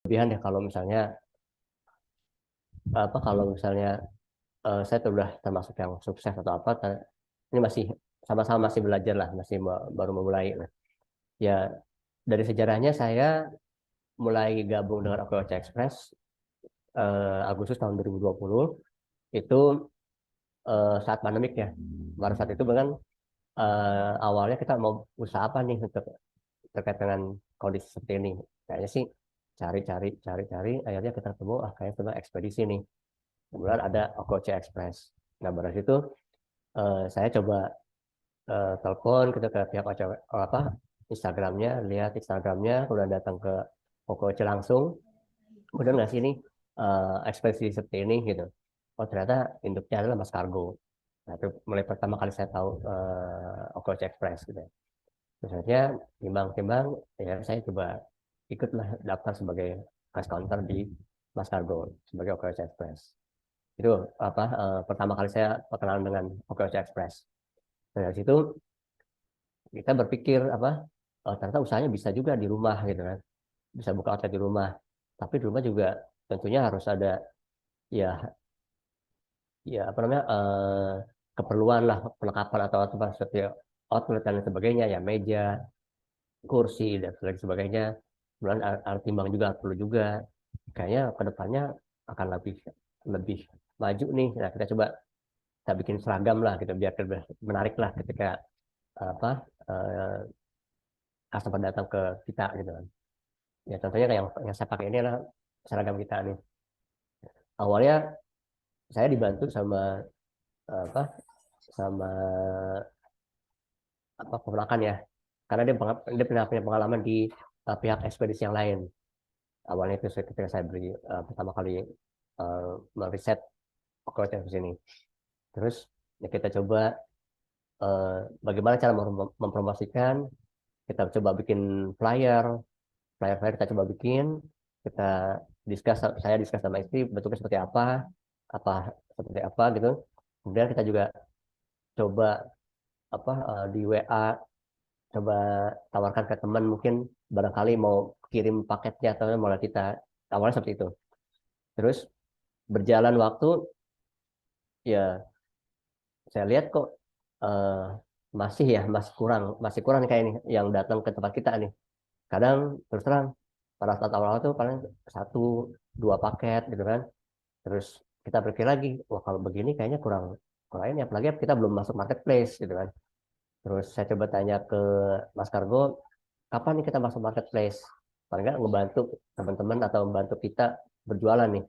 Kelebihan ya kalau misalnya saya sudah termasuk yang sukses atau apa, ini masih sama-sama masih belajar lah, masih baru memulai. Nah, ya dari sejarahnya saya mulai gabung dengan OKOC Express Agustus tahun 2020 itu saat pandemik ya. Baru saat itu kan awalnya kita mau usaha apa nih untuk terkait dengan kondisi seperti ini. Kayaknya sih cari, akhirnya kita ketemu kayaknya tentang ekspedisi nih. Kemudian ada OKOC Express. Nah, dari situ saya coba telepon kita ke pihak Instagramnya, lihat Instagramnya, kemudian datang ke OKOC langsung, kemudian ngasih ini ekspedisi seperti ini gitu. Oh, ternyata induknya adalah Mas Kargo. Nah, itu mulai pertama kali saya tahu OKOC Express gitu. Misalnya timbang-timbang, ya saya coba ikutlah daftar sebagai cash counter di Mas Kargo sebagai OKOC Express. Itu pertama kali saya perkenalan dengan OKOC Express. Nah, dari situ kita berpikir ternyata usahanya bisa juga di rumah gitu kan, bisa buka outlet di rumah, tapi di rumah juga tentunya harus ada ya ya apa namanya keperluan lah, perlengkapan atau apa seperti outlet dan lain sebagainya, ya meja, kursi dan lain sebagainya. Kemudian alat timbang juga perlu juga. Kayaknya kedepannya akan lebih lebih maju nih. Nah, kita bikin seragam lah gitu biar lebih menarik lah ketika apa eh, customer datang ke kita gitu kan. Ya contohnya kayak yang saya pakai ini adalah seragam kita nih. Awalnya saya dibantu sama apa sama keponakan ya, karena dia pernah punya pengalaman di pihak ekspedisi yang lain. Awalnya itu ketika saya beri pertama kali meriset approach di sini. Terus ya kita coba bagaimana cara mempromosikan. Kita coba bikin flyer, flyer kita coba bikin, kita saya discuss sama istri bentuknya apa seperti apa gitu. Kemudian kita juga coba di WA, coba tawarkan ke teman mungkin barangkali mau kirim paketnya atau mau kita, awalnya seperti itu. Terus berjalan waktu, ya saya lihat kok eh, masih kurang nih kayak ini yang datang ke tempat kita nih. Kadang terus terang pada saat awal-awal tuh paling satu dua paket gitu kan. Terus kita berpikir lagi, wah kalau begini kayaknya kurang kurang ini, apalagi kita belum masuk marketplace gitu kan. Terus saya coba tanya ke Mas Kargo, kapan nih kita masuk marketplace? Paling nggak ngebantu teman-teman atau membantu kita berjualan nih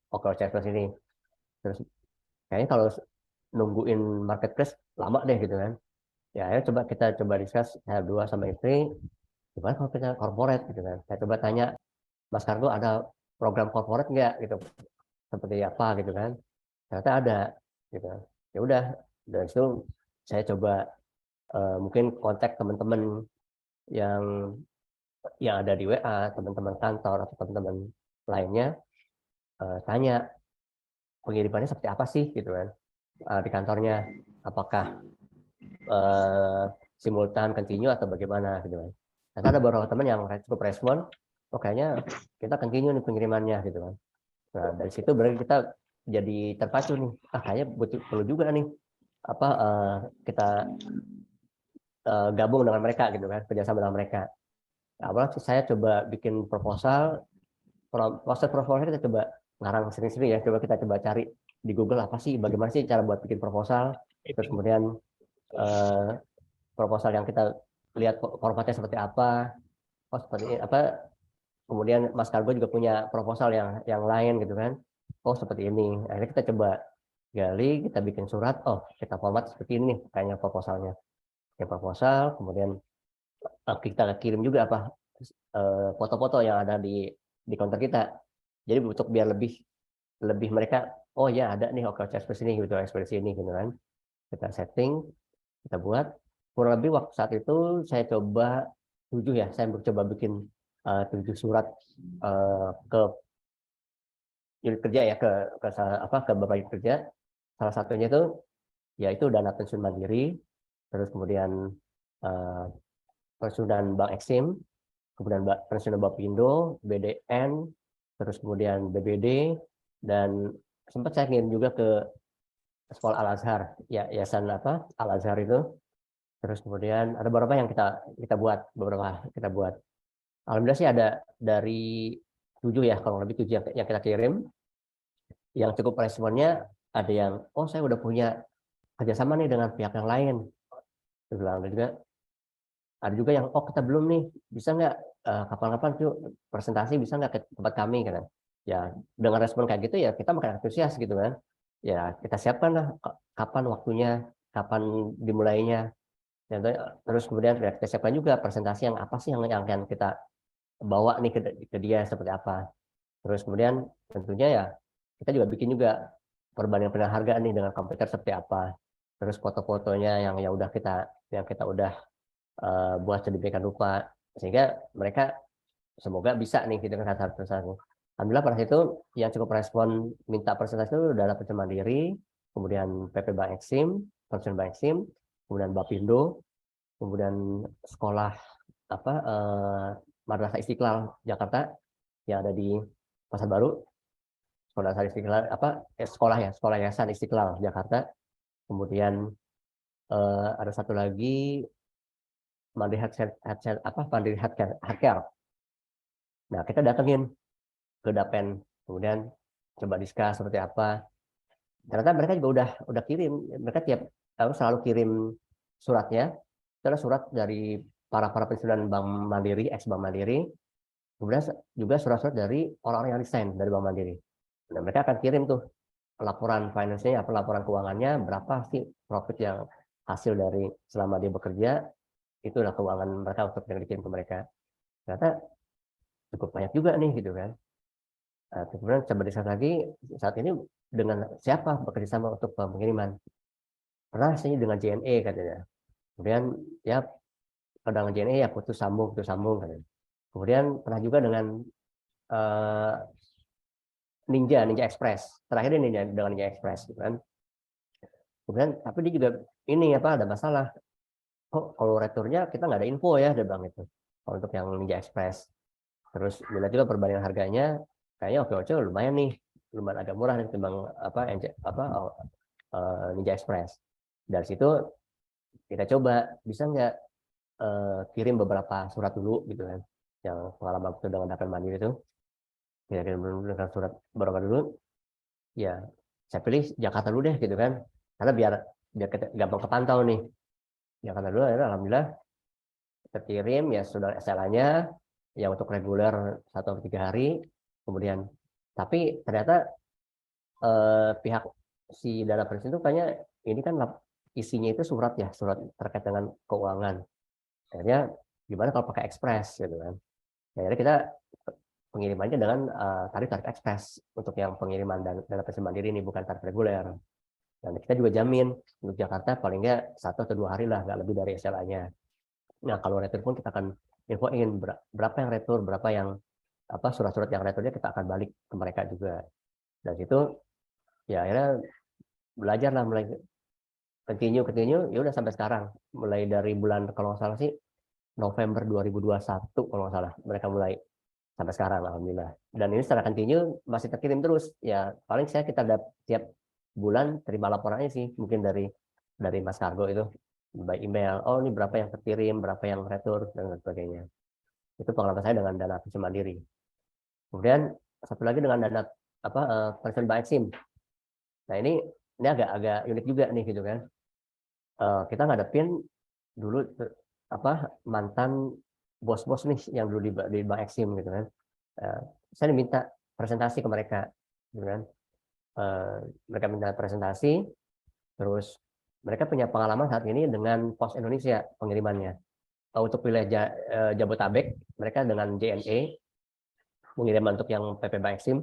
Okro Express ini. Terus kayaknya kalau nungguin marketplace lama deh gitu kan. Ya ayo kita coba discuss saya berdua sama istri, gimana kalau kita corporate gitu kan. Saya coba tanya, Mas Kargo ada program corporate nggak gitu, seperti apa gitu kan. Ternyata ada gitu. Ya udah, dan itu saya coba mungkin kontak teman-teman yang ada di WA, teman-teman kantor atau teman-teman lainnya, tanya pengirimannya seperti apa sih gitu kan, di kantornya, apakah simultan, continue atau bagaimana gitu kan. Ternyata ada beberapa teman yang cukup respon, oh kayaknya kita continue nih pengirimannya gitu kan. Nah dari situ berarti kita jadi terpacu nih, kayaknya perlu juga nih kita gabung dengan mereka gitu kan, kerjasama dengan mereka. Awalnya saya coba bikin proposal, proses proposal kita coba ngarang sendiri-sendiri ya, kita coba cari di Google apa sih, bagaimana sih cara buat bikin proposal, terus kemudian eh, proposal yang kita lihat formatnya seperti apa, oh seperti apa, kemudian Mas Kargo juga punya proposal yang lain gitu kan, oh seperti ini, akhirnya kita coba gali, kita bikin surat, oh kita format seperti ini nih kayaknya proposalnya, ya proposal, kemudian kita kirim juga foto-foto yang ada di counter kita. Jadi untuk biar lebih lebih mereka, oh ya ada nih OKC Express ini gitu, ekspresi ini gitu kan. Kita setting, kita buat. Kurang lebih waktu saat itu saya coba 7 ya, saya coba bikin 7 surat ke unit kerja ya, ke beberapa unit kerja. Salah satunya itu yaitu dana pensiun mandiri, terus kemudian pensiunan Bank Eksim, kemudian pensiunan Bapindo, BDN, terus kemudian BBD, dan sempat saya ngirim juga ke sekolah Al Azhar, ya yayasan apa Al Azhar itu. Terus kemudian ada beberapa yang kita buat, Alhamdulillah sih ada dari 7 ya, kalau lebih 7 yang kita kirim, yang cukup responnya ada yang, oh saya udah punya kerjasama nih dengan pihak yang lain. Terus ada juga yang, oh kita belum nih, bisa nggak kapan-kapan tuh presentasi bisa nggak ke tempat kami kan? Ya dengan respon kayak gitu ya kita makin antusias gitu kan. Ya kita siapkan lah kapan waktunya, kapan dimulainya. Dan terus kemudian ya, kita siapkan juga presentasi yang apa sih yang akan kita bawa nih ke dia seperti apa. Terus kemudian tentunya ya kita juga bikin juga perbandingan harga nih dengan komputer seperti apa. Terus foto-fotonya yang kita udah buat sedemikian rupa sehingga mereka semoga bisa nih gitu kan satu-satu. Alhamdulillah pada itu yang cukup respon minta presentasi itu adalah Pensiun Mandiri, kemudian PP Bank Eksim, Pensiun Bank Eksim, kemudian Bapindo, kemudian sekolah apa Madrasah Istiqlal Jakarta yang ada di Pasar Baru, sekolah Istiqlal sekolah Yayasan Istiqlal Jakarta. Kemudian ada satu lagi Mandiri Healthcare. Nah, kita datengin ke Dapen, kemudian coba diskus seperti apa. Ternyata mereka juga udah kirim, mereka selalu kirim suratnya, adalah surat dari para pensiunan Bank Mandiri, ex Bank Mandiri, kemudian juga surat-surat dari orang-orang yang resign dari Bank Mandiri. Nah, mereka akan kirim tuh laporan finance-nya, laporan keuangannya, berapa sih profit yang hasil dari selama dia bekerja, itulah keuangan mereka untuk yang dikirim ke mereka. Ternyata cukup banyak juga nih gitu kan. Nah, kemudian coba diskus lagi, saat ini dengan siapa bekerja sama untuk pengiriman? Pernah sih dengan JNE katanya. Kemudian ya kalau dengan JNE ya putus sambung katanya. Kemudian pernah juga dengan uh, Ninja Express. Terakhir ini dengan Ninja Express gitu kan. Kemudian tapi dia juga ini ada masalah. Oh, kalau returnya kita nggak ada info ya, dia bilang itu. Kalau untuk yang Ninja Express. Terus dilihat juga perbandingan harganya, kayaknya oke lumayan nih, lumayan agak murah nih ketimbang Ninja Express. Dari situ kita coba bisa nggak kirim beberapa surat dulu gitu kan, yang pengalaman itu dengan Dapen Mandiri itu, kita kirim dengan surat beberapa dulu. Ya, saya pilih Jakarta dulu deh gitu kan, karena biar kita gampang kepantau nih. Jakarta dulu, alhamdulillah terkirim ya sudah SLA-nya yang untuk reguler 1-3 hari. Kemudian tapi ternyata pihak si dana pensiun itu kayaknya ini kan isinya itu surat terkait dengan keuangan. Akhirnya gimana kalau pakai ekspres gitu kan. Akhirnya kita pengirimannya dengan tarif ekspres untuk yang pengiriman dana pensiun mandiri ini, bukan tarif reguler. Dan kita juga jamin untuk Jakarta paling nggak 1 atau 2 hari lah, nggak lebih dari SLA-nya. Nah, kalau retur pun kita akan infoin berapa yang retur, berapa yang surat-surat yang returnya kita akan balik ke mereka juga. Dan situ ya akhirnya belajar lah, mulai continue ya udah sampai sekarang. Mulai dari bulan kalau nggak salah sih November 2021 kalau nggak salah mereka mulai sampai sekarang alhamdulillah. Dan ini secara continue masih terkirim terus. Ya paling kita tiap bulan terima laporannya sih, mungkin dari Mas Kargo itu by email. Oh ini berapa yang terkirim, berapa yang retur dan sebagainya. Itu pengalaman saya dengan dana pensiun mandiri. Kemudian satu lagi dengan dana pensiun Bank Eksim. Nah ini agak unik juga nih gitu kan. Kita ngadepin dulu mantan bos-bos nih yang dulu di Bank Eksim gitu kan. Saya diminta presentasi ke mereka gitu kan. Mereka minta presentasi, terus mereka punya pengalaman saat ini dengan Pos Indonesia pengirimannya. Untuk wilayah Jabotabek mereka dengan JNE mengirim untuk yang PP Bank Eksim.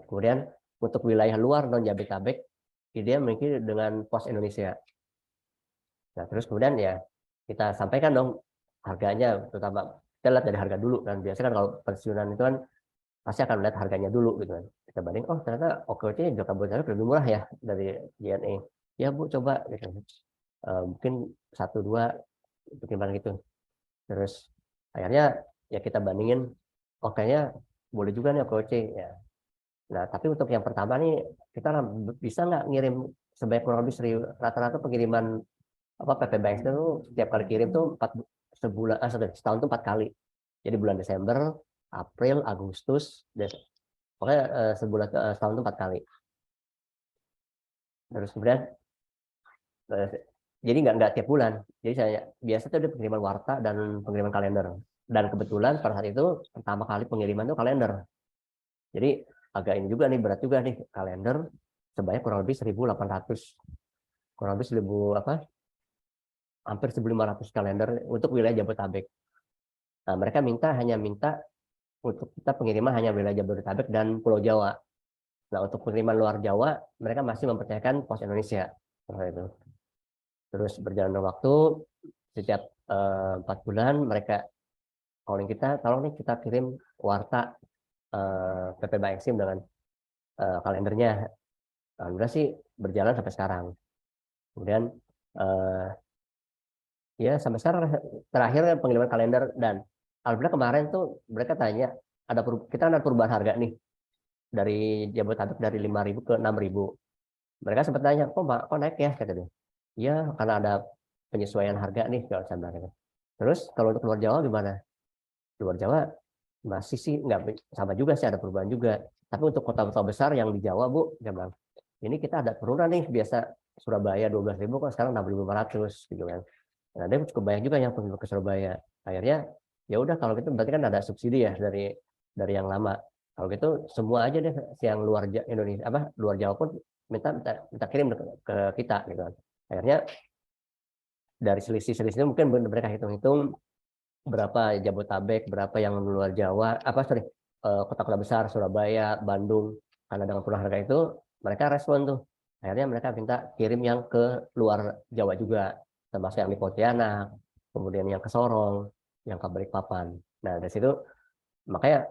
Kemudian untuk wilayah luar non Jabotabek dia memiliki dengan Pos Indonesia. Nah, terus kemudian ya kita sampaikan dong harganya, terutama kita lihat dari harga dulu kan. Biasanya kan kalau pensiunan itu kan pasti akan lihat harganya dulu gitu kan. Kita banding, oh ternyata OKC Jabotabek lebih murah ya dari JNE. Ya Bu coba gitu. Mungkin 1-2 pertimbangan gitu. Terus akhirnya ya kita bandingin, oh kayaknya boleh juga nih approach ya. Nah tapi untuk yang pertama nih kita bisa nggak ngirim sebanyak kurang lebih rata-rata pengiriman apa PPBX itu setiap kali kirim tuh setahun tuh 4 kali. Jadi bulan Desember, April, Agustus, pokoknya setahun tuh 4 kali. Terus kemudian eh, jadi nggak tiap bulan. Jadi saya biasa tuh ada pengiriman warta dan pengiriman kalender. Dan kebetulan pada saat itu pertama kali pengiriman tuh kalender. Jadi agak ini juga nih berat juga nih kalender sebanyak kurang lebih 1.800, kurang lebih 1.000 apa hampir 1.500 kalender untuk wilayah Jabodetabek. Nah, mereka hanya minta untuk kita pengiriman hanya wilayah Jabodetabek dan Pulau Jawa. Nah, untuk pengiriman luar Jawa, mereka masih mempercayakan Pos Indonesia. Itu. Terus berjalan waktu, setiap 4 bulan mereka calling kita, tolong nih kita kirim warta PP Bayangsim dengan kalendernya. Alhamdulillah sih berjalan sampai sekarang. Kemudian ya sampai sekarang terakhir pengiriman kalender dan alhamdulillah kemarin tuh mereka tanya kita ada perubahan harga nih dari Jabodetabek dari 5.000 ke 6.000. Mereka sempat tanya, kok naik ya kata dia. Iya karena ada penyesuaian harga nih kalau saya bilang. Terus kalau untuk luar Jawa gimana? Luar Jawa masih sih nggak sama juga sih ada perubahan juga. Tapi untuk kota-kota besar yang di Jawa Bu, dia bilang ini kita ada penurunan nih biasa Surabaya 12.000 kok sekarang 6.500 gitu kan. Nah, dia cukup banyak juga yang pengen ke Surabaya. Akhirnya ya udah kalau gitu berarti kan ada subsidi ya dari yang lama. Kalau gitu semua aja deh yang luar Indonesia apa luar Jawa pun minta kirim ke kita gitu kan. Akhirnya dari selisih mungkin mereka hitung-hitung berapa Jabodetabek, berapa yang luar Jawa, kota-kota besar Surabaya, Bandung. Karena dengan perubahan harga itu mereka respon tuh. Akhirnya mereka minta kirim yang ke luar Jawa juga, termasuk yang di Pontianak, kemudian yang ke Sorong, yang ke Balikpapan. Nah dari situ makanya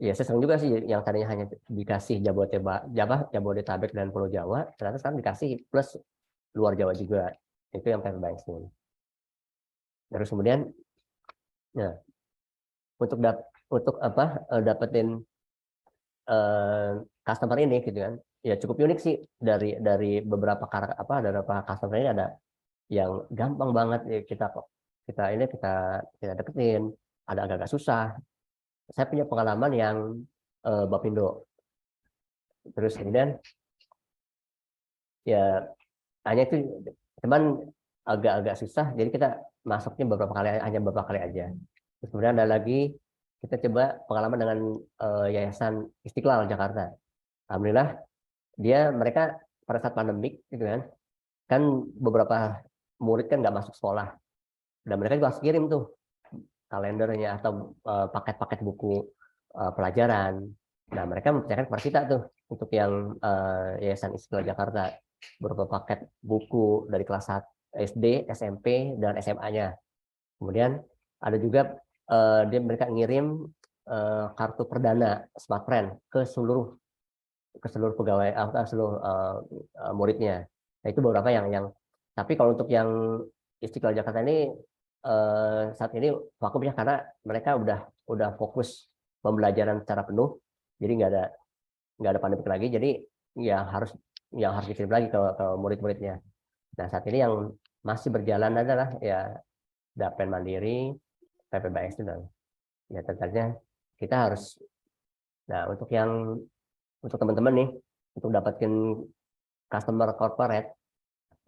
ya saya senang juga sih yang tadinya hanya dikasih Jabodetabek dan Pulau Jawa, ternyata sekarang dikasih plus luar Jawa juga. Itu yang saya bayangin. Terus kemudian ya untuk dapetin customer ini gitu kan ya cukup unik sih dari beberapa customer ini ada yang gampang banget ya, kita deketin, ada agak-agak susah. Saya punya pengalaman yang Bapindo, terus kemudian ya hanya itu cuman agak-agak susah jadi kita masuknya hanya beberapa kali aja. Terus kemudian ada lagi kita coba pengalaman dengan Yayasan Istiqlal Jakarta. Alhamdulillah mereka pada saat pandemik gitu kan beberapa murid kan nggak masuk sekolah dan mereka juga harus kirim tuh kalendernya atau paket-paket buku pelajaran. Nah mereka mempercayakan kepada kita tuh untuk yang Yayasan Istiqlal Jakarta beberapa paket buku dari kelas 1 SD, SMP dan SMA-nya. Kemudian ada juga mereka ngirim kartu perdana Smartfriend ke seluruh pegawai seluruh muridnya. Nah itu beberapa yang tapi kalau untuk yang Istiqlal Jakarta ini saat ini vakum ya karena mereka udah fokus pembelajaran secara penuh jadi nggak ada pandemi lagi jadi yang harus dikirim lagi ke murid-muridnya. Nah saat ini yang masih berjalan adalah ya Dapen Mandiri, PPBS itu dan ya tentunya kita harus. Nah untuk teman-teman nih untuk dapetin customer corporate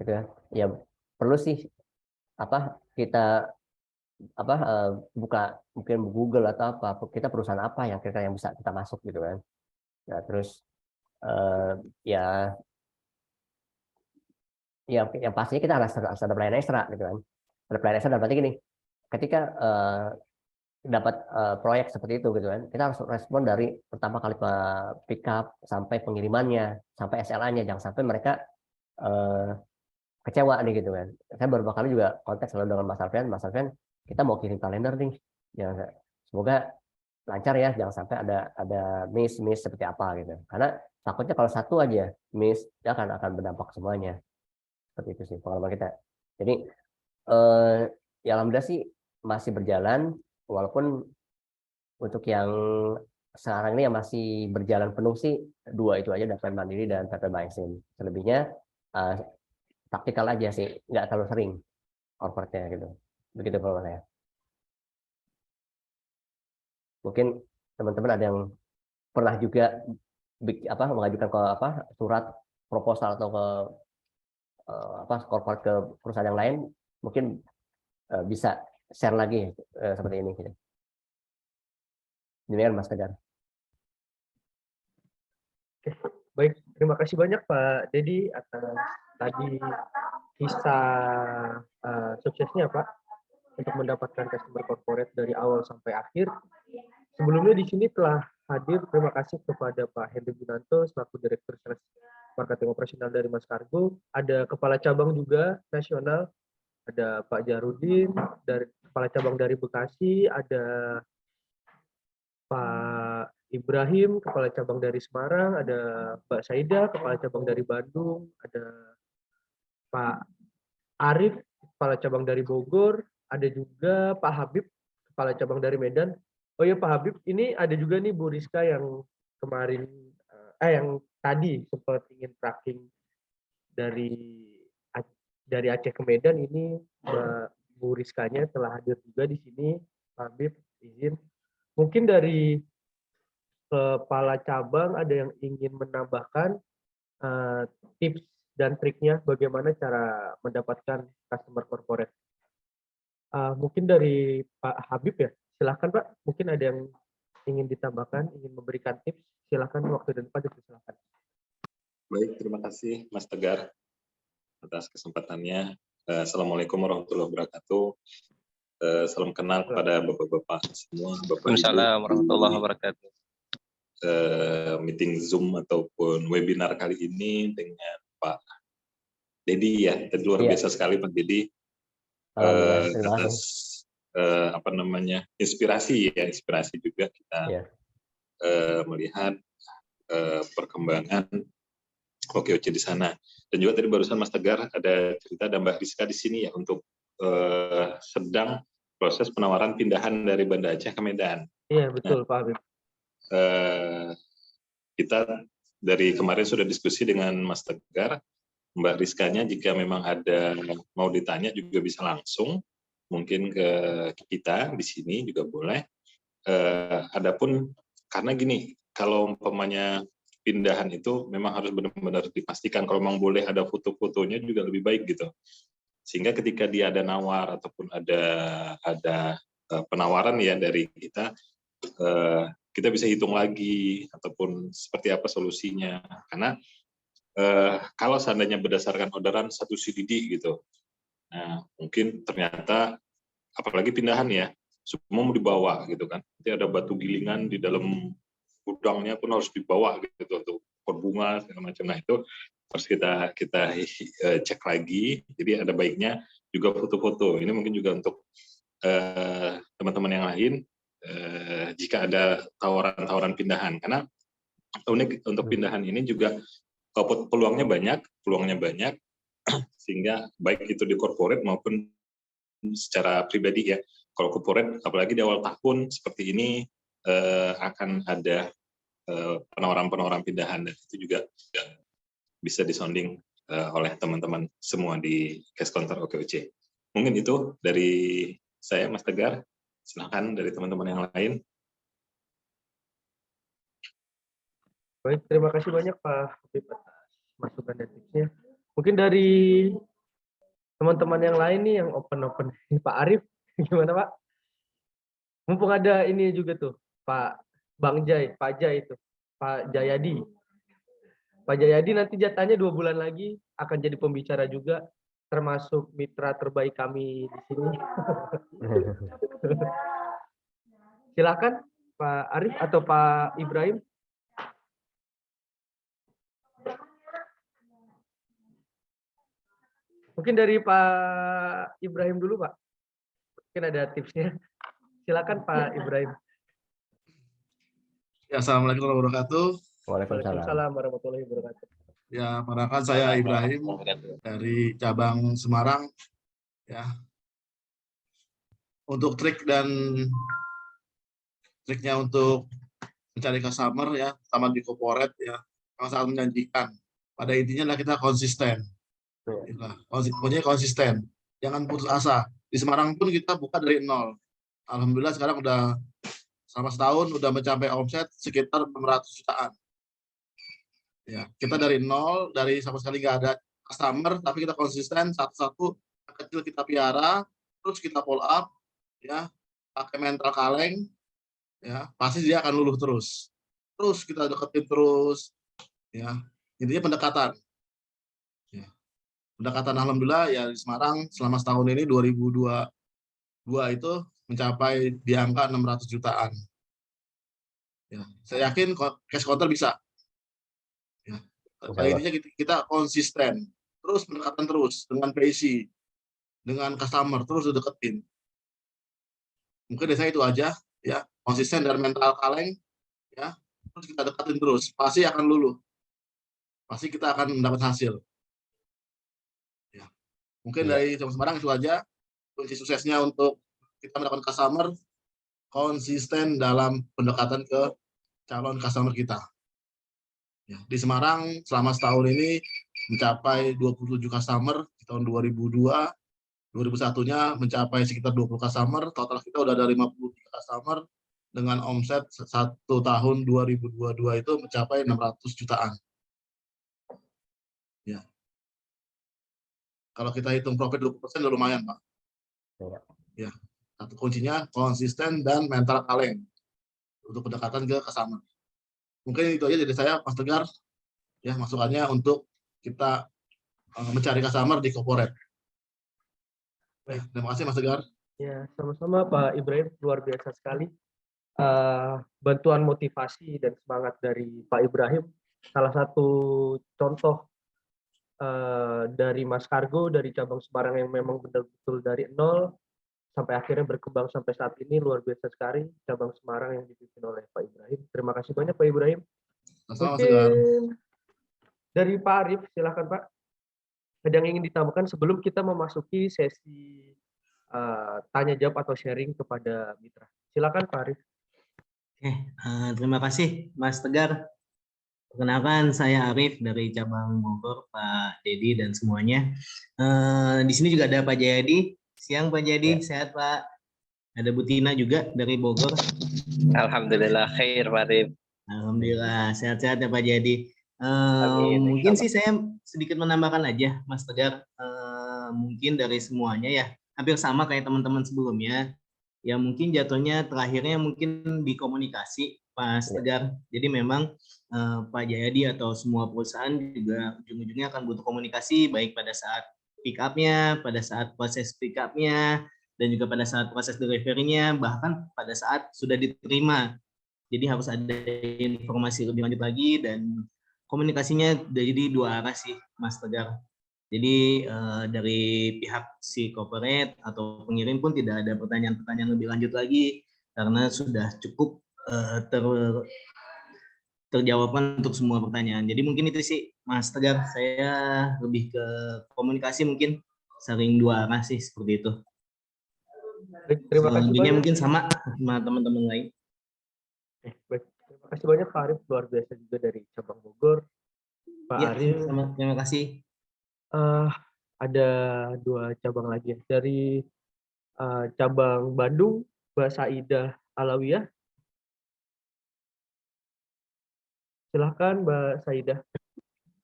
gitu ya perlu sih kita buka mungkin Google atau kita perusahaan apa yang kira-kira yang bisa kita masuk gitu kan. Nah terus ya yang pastinya kita harus ada pelayanan ekstra gitu kan. Ada pelayanan ekstra berarti gini ketika dapat proyek seperti itu gitu kan kita harus respon dari pertama kali pick up sampai pengirimannya sampai SLA-nya jangan sampai mereka kecewa nih gitu kan. Saya beberapa kali juga kontak selalu dengan Mas Alfian kita mau kirim kalender nih ya semoga lancar ya jangan sampai ada miss seperti apa gitu karena takutnya kalau satu aja miss ya akan berdampak semuanya. Seperti itu sih pengalaman kita. Jadi ya alhamdulillah sih masih berjalan walaupun Untuk yang sekarang ini yang masih berjalan penuh sih 2 itu aja, daftar mandiri dan Papermycin. Selebihnya taktikal aja sih, nggak terlalu sering convert-nya gitu. Begitu kalau saya. Mungkin teman-teman ada yang pernah juga mengajukan ke surat proposal atau ke corporate ke perusahaan yang lain, mungkin bisa share lagi seperti ini gitu. Demikian Mas Tegar. Baik, terima kasih banyak Pak Dedi atas tadi kisah suksesnya Pak untuk mendapatkan customer corporate dari awal sampai akhir. Sebelumnya di sini telah hadir, terima kasih kepada Pak Hendy Bunanto selaku Direktur Sales Marketing Operasional dari Mas Kargo. Ada Kepala Cabang juga nasional, ada Pak Jarudin dari Kepala Cabang dari Bekasi, ada Pak Ibrahim, Kepala Cabang dari Semarang, ada Mbak Saida, Kepala Cabang dari Bandung, ada Pak Arif, Kepala Cabang dari Bogor, ada juga Pak Habib, Kepala Cabang dari Medan. Oh ya Pak Habib, ini ada juga nih Bu Rizka yang kemarin, yang tadi sempat ingin tracking dari Aceh ke Medan. Ini Mbak Bu Rizkanya telah hadir juga di sini. Pak Habib, izin. Mungkin dari Kepala Cabang ada yang ingin menambahkan tips dan triknya bagaimana cara mendapatkan customer corporate. Mungkin dari Pak Habib ya, silahkan Pak. Mungkin ada yang ingin ditambahkan, ingin memberikan tips, silahkan waktu dan tempat dipersilakan. Baik, terima kasih Mas Tegar atas kesempatannya. Assalamualaikum warahmatullahi wabarakatuh. Salam kenal kepada Bapak-Bapak semua. Waalaikumsalam warahmatullahi wabarakatuh. Meeting Zoom ataupun webinar kali ini dengan Pak Dedi ya, luar biasa sekali Pak Dedi. Atas inspirasi juga kita melihat perkembangan OKOC di sana. Dan juga tadi barusan Mas Tegar ada cerita dan Mbak Rizka di sini ya untuk sedang proses penawaran pindahan dari Banda Aceh ke Medan. Iya betul Pak Habib. Kita dari kemarin sudah diskusi dengan Mas Tegar, Mbak Rizkanya jika memang ada mau ditanya juga bisa langsung mungkin ke kita di sini juga boleh. Adapun karena gini, kalau umpamanya pindahan itu memang harus benar-benar dipastikan kalau memang boleh ada foto-fotonya juga lebih baik gitu. Sehingga ketika dia ada nawar ataupun ada penawaran ya dari kita, kita bisa hitung lagi ataupun seperti apa solusinya. Karena kalau seandainya berdasarkan orderan 1 CDD gitu, nah mungkin ternyata apalagi pindahan ya, semua mau dibawa gitu kan. Nanti ada batu gilingan di dalam gudangnya pun harus dibawa gitu untuk pot bunga segala macam. Nah itu harus kita cek lagi. Jadi ada baiknya juga foto-foto. Ini mungkin juga untuk teman-teman yang lain jika ada tawaran-tawaran pindahan. Karena unik untuk pindahan ini juga peluangnya banyak sehingga baik itu di corporate maupun secara pribadi ya. Kalau corporate apalagi di awal tahun seperti ini akan ada penawaran pindahan dan itu juga bisa disounding oleh teman-teman semua di cash counter OKOC. Mungkin itu dari saya Mas Tegar. Silakan dari teman-teman yang lain. Baik, terima kasih banyak Pak Habib atas masukan dan tipsnya. Mungkin dari teman-teman yang lain nih yang open Pak Arif, gimana Pak? Mumpung ada ini juga tuh Pak Jai itu, Pak Jayadi. Pak Jayadi nanti jatahnya 2 bulan lagi akan jadi pembicara juga, termasuk mitra terbaik kami di sini. Silakan Pak Arif atau Pak Ibrahim. Mungkin dari Pak Ibrahim dulu Pak. Mungkin ada tipsnya. Silakan Pak Ibrahim. Ya, assalamualaikum warahmatullahi wabarakatuh. Waalaikumsalam warahmatullahi wabarakatuh. Ya, perkenalkan saya Ibrahim dari cabang Semarang. Ya, untuk trik dan triknya untuk mencari customer ya, sama di corporate ya, yang sangat menjanjikan. Pada intinya adalah kita konsisten. Itulah, pokoknya konsisten. Jangan putus asa. Di Semarang pun kita buka dari nol. Alhamdulillah sekarang udah selama setahun udah mencapai omset sekitar 600 jutaan. Ya, kita dari nol, dari sama sekali nggak ada customer, tapi kita konsisten satu-satu kecil kita piara, terus kita follow up, ya, pakai mental kaleng, ya, pasti dia akan luluh terus. Terus kita deketin terus, ya, intinya pendekatan. Ya. Pendekatan alhamdulillah ya di Semarang selama setahun ini 2022 itu mencapai di angka 600 jutaan. Ya, saya yakin cash counter bisa. Ya. Pada intinya kita konsisten, terus pendekatan terus dengan PIC, dengan customer terus deketin. Mungkin dari saya itu aja, ya, konsisten dan mental kaleng, ya, terus kita deketin terus, pasti akan luluh, pasti kita akan mendapat hasil. Ya. Mungkin dari Semarang itu aja, kunci suksesnya untuk kita mendapatkan customer, konsisten dalam pendekatan ke calon customer kita. Ya, di Semarang selama setahun ini mencapai 27 customer, di tahun 2002, 2001-nya mencapai sekitar 20 customer, total kita udah ada 53 customer, dengan omset satu tahun 2022 itu mencapai 600 jutaan. Ya. Kalau kita hitung profit 20% udah lumayan, Pak. Ya. Satu kuncinya konsisten dan mental kaleng untuk pendekatan ke customer. Mungkin itu aja dari saya, Mas Tegar, ya, masukannya untuk kita mencari customer di corporate. Ya, terima kasih Mas Tegar. Ya, sama-sama Pak Ibrahim, luar biasa sekali. Bantuan motivasi dan semangat dari Pak Ibrahim, salah satu contoh dari Mas Kargo, dari cabang Semarang yang memang betul-betul dari nol, sampai akhirnya berkembang sampai saat ini, luar biasa sekali cabang Semarang yang dipimpin oleh Pak Ibrahim. Terima kasih banyak Pak Ibrahim. Sama-sama Mas Tegar. Mungkin dari Pak Arif, silakan Pak. Ada yang ingin ditambahkan sebelum kita memasuki sesi tanya jawab atau sharing kepada mitra. Silakan Pak Arif. Oke, terima kasih Mas Tegar. Perkenalkan saya Arif dari cabang Bogor, Pak Dedi dan semuanya. Di sini juga ada Pak Jayadi. Siang Pak Jayadi, sehat Pak. Ada Bu Tina juga dari Bogor. Alhamdulillah khair Pak Arif. Alhamdulillah sehat-sehat ya Pak Jayadi. Amin, Mungkin insya sih saya sedikit menambahkan aja Mas Tegar. Mungkin dari semuanya ya hampir sama kayak teman-teman sebelumnya. Ya mungkin jatuhnya terakhirnya mungkin di komunikasi Mas Tegar. Jadi memang Pak Jayadi atau semua perusahaan juga ujung-ujungnya akan butuh komunikasi baik pada saat pick up-nya, pada saat proses pick up-nya, dan juga pada saat proses delivery-nya, bahkan pada saat sudah diterima. Jadi harus ada informasi lebih lanjut lagi dan komunikasinya jadi dua arah sih Mas Tegar. Jadi dari pihak si corporate atau pengirim pun tidak ada pertanyaan-pertanyaan lebih lanjut lagi karena sudah cukup terjawabkan untuk semua pertanyaan. Jadi mungkin itu sih Mas Tegar, saya lebih ke komunikasi mungkin saling dua arah sih seperti itu. Terima kasih banyak. Mungkin sama teman-teman lain. Baik. Terima kasih banyak Pak Arif, luar biasa juga dari cabang Bogor. Pak Ya, Arif. terima kasih. Ada dua cabang lagi dari cabang Bandung, Mbak Saidah Alawiyah. Silahkan Mbak Saidah,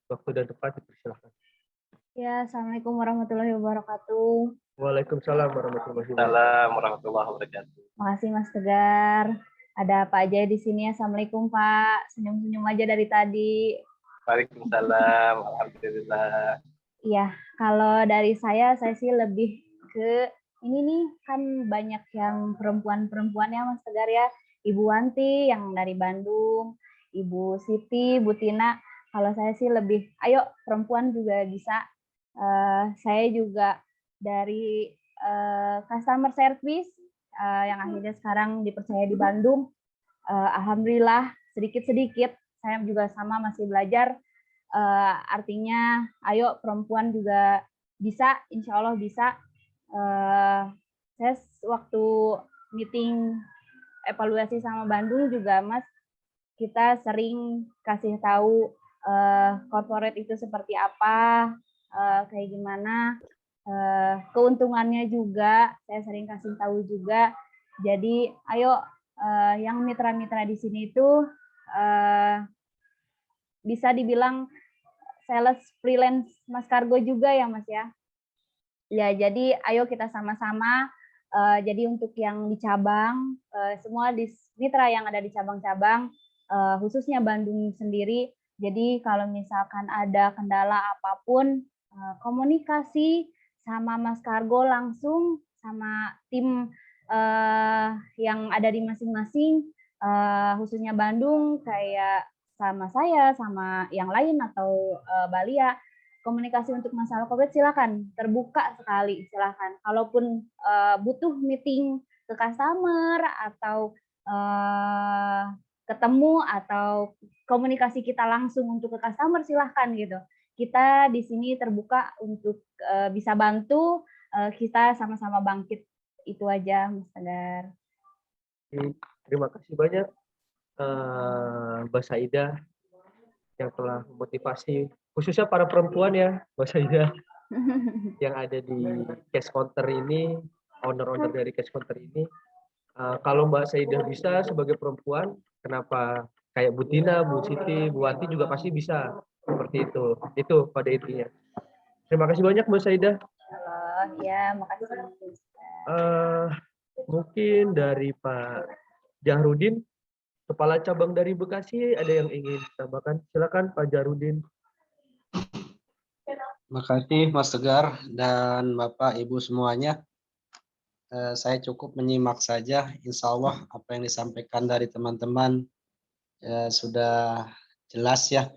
waktu dan tempat dipersilahkan. Ya, Assalamualaikum warahmatullahi wabarakatuh. Waalaikumsalam warahmatullahi wabarakatuh. Assalamualaikum warahmatullahi wabarakatuh. Makasih Mas Tegar. Ada Pak Jaya di sini. Assalamualaikum Pak. Senyum-senyum aja dari tadi. Waalaikumsalam. Alhamdulillah. Iya, kalau dari saya sih lebih ke ini nih, kan banyak yang perempuan-perempuan ya Mas Tegar ya. Ibu Wanti yang dari Bandung, Ibu Siti, Bu Tina. Kalau saya sih lebih, ayo perempuan juga bisa. Saya juga dari customer service yang akhirnya sekarang dipercaya di Bandung. Alhamdulillah sedikit-sedikit saya juga sama masih belajar. Artinya ayo perempuan juga bisa, insya Allah bisa. Saya waktu meeting evaluasi sama Bandung juga Mas, kita sering kasih tahu corporate itu seperti apa, kayak gimana, keuntungannya juga saya sering kasih tahu juga. Jadi ayo yang mitra-mitra di sini itu bisa dibilang sales freelance Mas Kargo juga ya Mas ya. Ya jadi ayo kita sama-sama. Jadi untuk yang di cabang, semua mitra yang ada di cabang-cabang, khususnya Bandung sendiri. Jadi kalau misalkan ada kendala apapun, komunikasi sama Mas Kargo langsung, sama tim yang ada di masing-masing, khususnya Bandung, kayak sama saya, sama yang lain atau Balia, komunikasi untuk masalah COVID silakan, terbuka sekali, silakan. Kalaupun butuh meeting ke customer atau ketemu atau komunikasi kita langsung untuk ke customer silahkan gitu. Kita di sini terbuka untuk bisa bantu, kita sama-sama bangkit. Itu aja Mas Tegar. Terima kasih banyak Mbak Saidah yang telah memotivasi khususnya para perempuan ya Mbak Saidah yang ada di cash counter ini, owner-owner dari cash counter ini. Kalau Mbak Saidah bisa sebagai perempuan, kenapa kayak Bu Tina, Bu Siti, Bu Wanti juga pasti bisa seperti itu. Itu pada intinya. Terima kasih banyak Mbak Saidah. Halo, ya makasih. Mungkin dari Pak Jahrudin, Kepala Cabang dari Bekasi, ada yang ingin ditambahkan? Silakan Pak Jahrudin. Terima kasih Mas Tegar dan Bapak Ibu semuanya. Saya cukup menyimak saja. Insya Allah apa yang disampaikan dari teman-teman sudah jelas ya.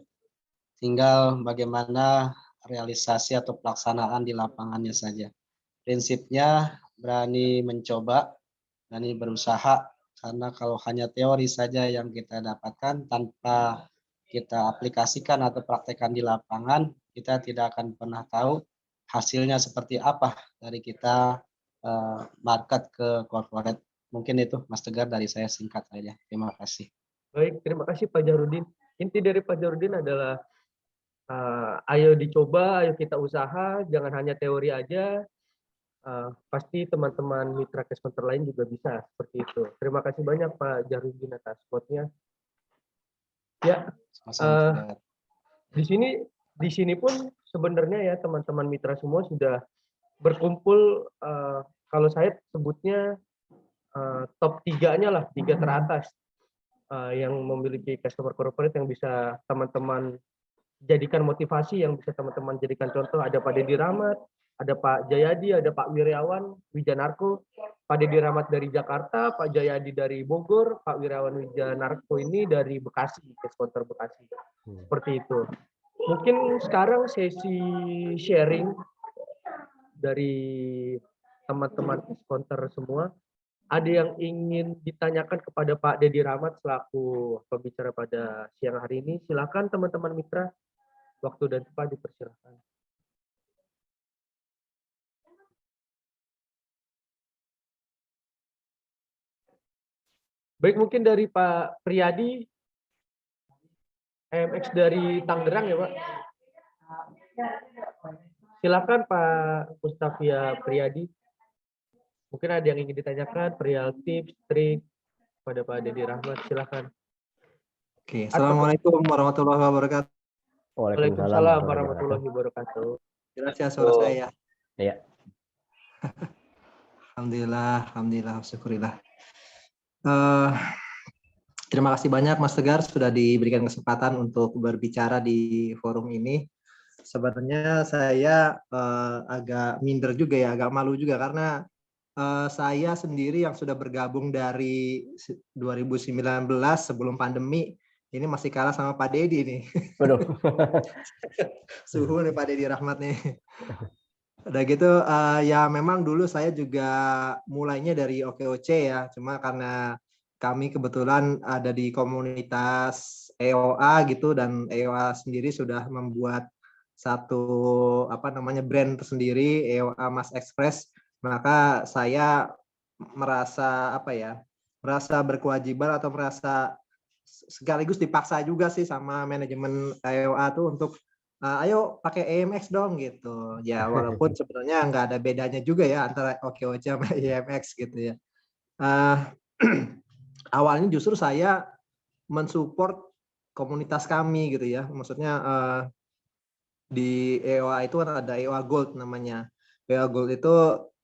Tinggal bagaimana realisasi atau pelaksanaan di lapangannya saja. Prinsipnya berani mencoba, berani berusaha. Karena kalau hanya teori saja yang kita dapatkan tanpa kita aplikasikan atau praktekkan di lapangan, kita tidak akan pernah tahu hasilnya seperti apa dari kita market ke corporate. Mungkin itu Mas Tegar dari saya singkat saja. Terima kasih. Baik, terima kasih Pak Jahrudin. Inti dari Pak Jahrudin adalah ayo dicoba, ayo kita usaha, jangan hanya teori aja. Pasti teman-teman mitra cash counter lain juga bisa seperti itu. Terima kasih banyak Pak Jahrudin atas spotnya. Ya, di sini pun sebenarnya ya teman-teman mitra semua sudah berkumpul, kalau saya sebutnya top 3-nya lah, 3 teratas yang memiliki customer corporate yang bisa teman-teman jadikan motivasi, yang bisa teman-teman jadikan contoh. Ada Pak Dedi Rahmat, ada Pak Jayadi, ada Pak Wiryawan Wijanarko, Pak Dedi Rahmat dari Jakarta, Pak Jayadi dari Bogor, Pak Wiryawan Wijanarko ini dari Bekasi, cash counter Bekasi. Seperti itu. Mungkin sekarang sesi sharing dari teman-teman cash counter semua. Ada yang ingin ditanyakan kepada Pak Dedi Rahmat selaku pembicara pada siang hari ini? Silakan teman-teman mitra, waktu dan tempat dipersilakan. Baik, mungkin dari Pak Priyadi, MX dari Tangerang ya Pak. Silakan Pak Mustafa Priyadi. Mungkin ada yang ingin ditanyakan, perihal tips, trik pada Pak Dedi Rahmat, silakan. Oke, Assalamualaikum warahmatullahi wabarakatuh. Waalaikumsalam warahmatullahi wabarakatuh. Jelas ya suara saya? Iya. Alhamdulillah, syukurillah. Terima kasih banyak Mas Tegar sudah diberikan kesempatan untuk berbicara di forum ini. Sebenarnya saya agak minder juga ya, agak malu juga karena saya sendiri yang sudah bergabung dari 2019 sebelum pandemi, ini masih kalah sama Pak Dedi nih. Waduh. Suhu nih Pak Dedi Rahmat nih. Udah gitu, ya memang dulu saya juga mulainya dari OKOC ya, cuma karena kami kebetulan ada di komunitas EOA gitu, dan EOA sendiri sudah membuat satu brand tersendiri, EOA Mas Express. Maka saya merasa merasa berkewajiban atau merasa sekaligus dipaksa juga sih sama manajemen EOA tuh untuk ayo pakai EMX dong gitu. Ya walaupun sebenarnya nggak ada bedanya juga ya antara OKOC sama EMX gitu ya. Awalnya justru saya mensupport komunitas kami gitu ya. Maksudnya di EOA itu kan ada EOA Gold namanya. EOA Gold itu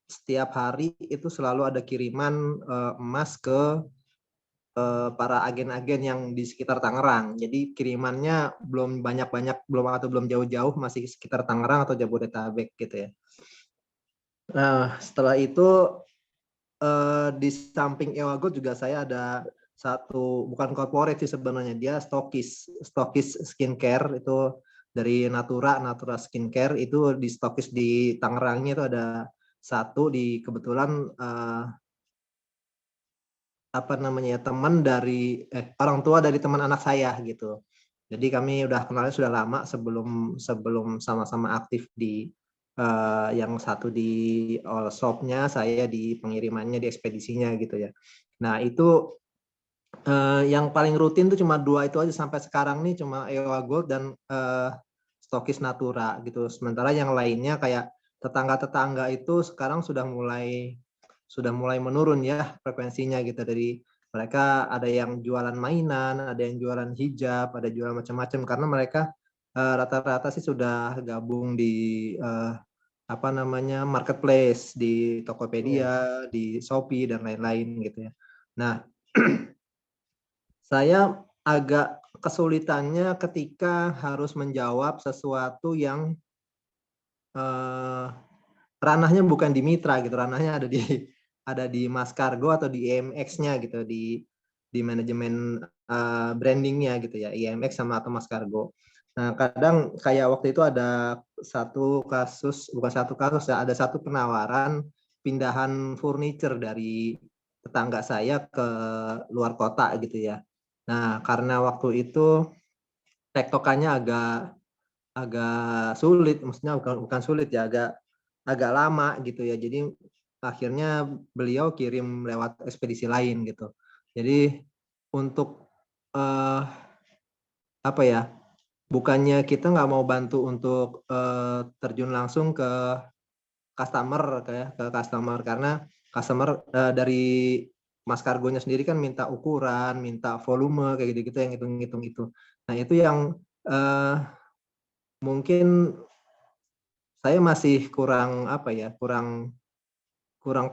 setiap hari itu selalu ada kiriman emas ke para agen-agen yang di sekitar Tangerang. Jadi kirimannya belum banyak-banyak, belum jauh-jauh, masih sekitar Tangerang atau Jabodetabek gitu ya. Nah, setelah itu di samping EOA Gold juga saya ada satu, bukan corporate sih sebenarnya, dia stokis skincare itu dari Natura Skincare itu di stokis di Tangerangnya itu ada satu di kebetulan teman dari orang tua dari teman anak saya gitu. Jadi kami udah kenalnya sudah lama sebelum sama-sama aktif di yang satu di all shop-nya, saya di pengirimannya, di ekspedisinya gitu ya. Nah itu yang paling rutin tuh cuma 2 itu aja sampai sekarang nih, cuma EOA Gold dan stokis Natura gitu. Sementara yang lainnya kayak tetangga-tetangga itu sekarang sudah mulai menurun ya frekuensinya gitu. Dari mereka ada yang jualan mainan, ada yang jualan hijab, ada jualan macam-macam karena mereka rata-rata sih sudah gabung di marketplace, di Tokopedia, di Shopee dan lain-lain gitu ya. Nah, saya agak kesulitannya ketika harus menjawab sesuatu yang ranahnya bukan di mitra gitu, ranahnya ada di Mas Kargo atau di EMX-nya gitu, di manajemen brandingnya gitu ya, IMX sama atau Mas Kargo. Nah, kadang kayak waktu itu ada ada satu penawaran pindahan furniture dari tetangga saya ke luar kota gitu ya. Nah, karena waktu itu tektokannya agak sulit, maksudnya bukan sulit ya, agak lama gitu ya. Jadi akhirnya beliau kirim lewat ekspedisi lain gitu. Jadi untuk bukannya kita nggak mau bantu untuk terjun langsung ke customer karena customer dari Mas Kargonya sendiri kan minta ukuran, minta volume kayak gitu-gitu yang hitung-hitung itu. Nah itu yang mungkin saya masih kurang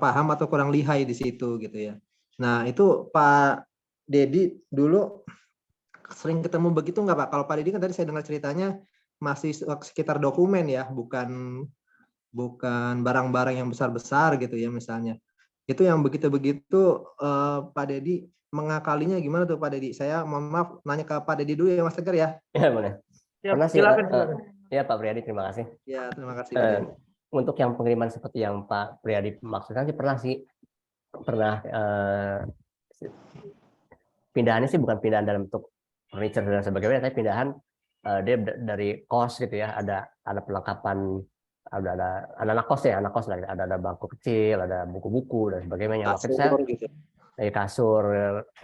paham atau kurang lihai di situ gitu ya. Nah itu Pak Dedi dulu sering ketemu begitu nggak Pak? Kalau Pak Dedi kan tadi saya dengar ceritanya masih sekitar dokumen ya, bukan barang-barang yang besar-besar gitu ya misalnya. Itu yang begitu-begitu Pak Dedi mengakalinya gimana tuh Pak Dedi? Saya mohon maaf nanya ke Pak Dedi dulu ya Mas Tegar ya. Ya boleh. Pernah sih, silakan. Ya Pak Priyadi, terima kasih. Ya terima kasih Pak Dedi. Untuk yang pengiriman seperti yang Pak Priyadi maksudkan sih pernah pindahannya sih bukan pindahan dalam bentuk furniture dan sebagainya, tapi pindahan dia dari kos gitu ya, ada perlengkapan, ada anak kos lah, ada bangku kecil, ada buku-buku dan sebagainya. Waktu itu saya kasur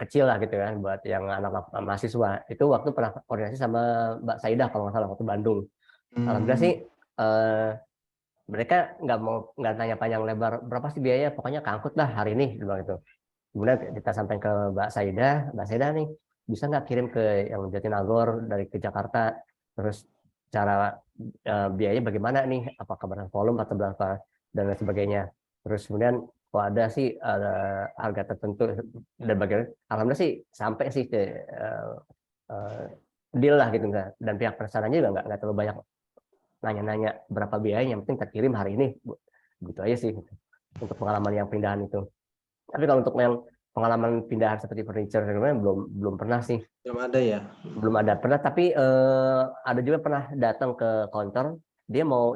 kecil lah gitu kan buat yang anak mahasiswa. Itu waktu pernah koordinasi sama Mbak Saidah kalau nggak salah waktu Bandung. Alhamdulillah sih mereka nggak tanya panjang lebar berapa sih biaya, pokoknya keangkut lah hari ini gitu. Kemudian kita sampaikan ke Mbak Saidah nih bisa nggak kirim ke yang Jatinangor dari ke Jakarta, terus cara biayanya bagaimana nih, apakah berapa volume atau berapa dan lain sebagainya. Terus kemudian kalau ada sih harga tertentu dan bagaimana, alhamdulillah sih sampai sih ke deal lah gitu, dan pihak pesanannya juga nggak terlalu banyak nanya-nanya berapa biayanya, yang penting terkirim hari ini, gitu aja sih untuk pengalaman yang pindahan itu. Tapi kalau untuk yang pengalaman pindahan seperti furniture belum pernah sih. Belum ada ya? Belum ada. Pernah, tapi ada juga pernah datang ke counter, dia mau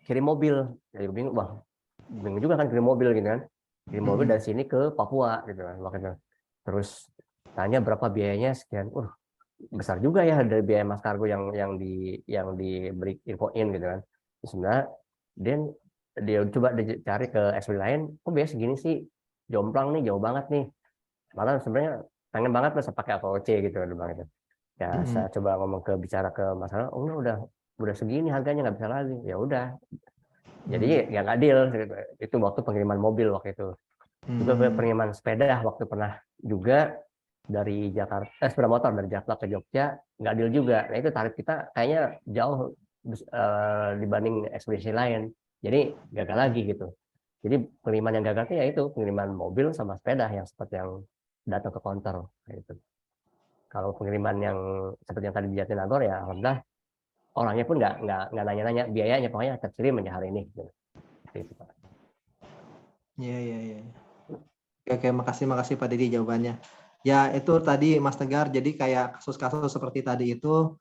kirim mobil. Jadi bingung juga kan kirim mobil gitu kan. Kirim mobil dari sini ke Papua gitu kan waktu itu. Terus tanya berapa biayanya sekian. Besar juga ya dari biaya Mas Kargo yang diberi infoin gitu kan. Sebenarnya dia coba dicari ke ekspedisi lain, kok biaya segini sih, jomplang nih, jauh banget nih. malah sebenarnya pengen banget masa pakai AVOC gitu Bang itu. Ya saya coba ngomong bicara ke masalah, oh enggak, udah segini harganya nggak bisa lagi. Ya udah. Jadi ya nggak deal gitu. Itu waktu pengiriman mobil waktu itu. Juga pengiriman sepeda waktu pernah juga dari Jakarta, sepeda motor dari Jakarta ke Jogja nggak deal juga. Nah itu tarif kita kayaknya jauh dibanding ekspedisi lain. Jadi gagal lagi gitu. Jadi pengiriman yang gagal ya itu pengiriman mobil sama sepeda yang seperti yang datang ke counter gitu. Kalau pengiriman yang seperti yang tadi di Jatinangor ya alhamdulillah orangnya pun nggak nanya-nanya biayanya, pokoknya terkirim aja hari ini gitu. Gitu, Pak. Iya. Oke, makasih Pak Dedi jawabannya. Ya itu tadi Mas Tegar, jadi kayak kasus-kasus seperti tadi itu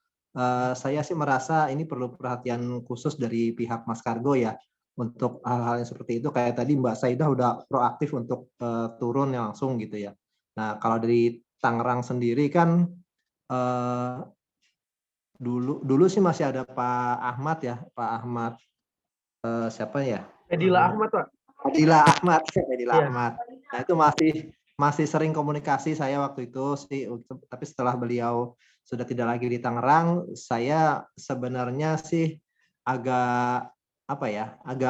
saya sih merasa ini perlu perhatian khusus dari pihak Mas Kargo ya untuk hal-hal yang seperti itu. Kayak tadi Mbak Saidah udah proaktif untuk turun langsung gitu ya. Nah kalau dari Tangerang sendiri kan dulu sih masih ada Pak Ahmad ya, Pak Ahmad siapa ya? Edila Ahmad, Pak. Edila Ahmad. Iya. Ahmad. Nah itu masih sering komunikasi saya waktu itu sih, tapi setelah beliau sudah tidak lagi di Tangerang, saya sebenarnya sih agak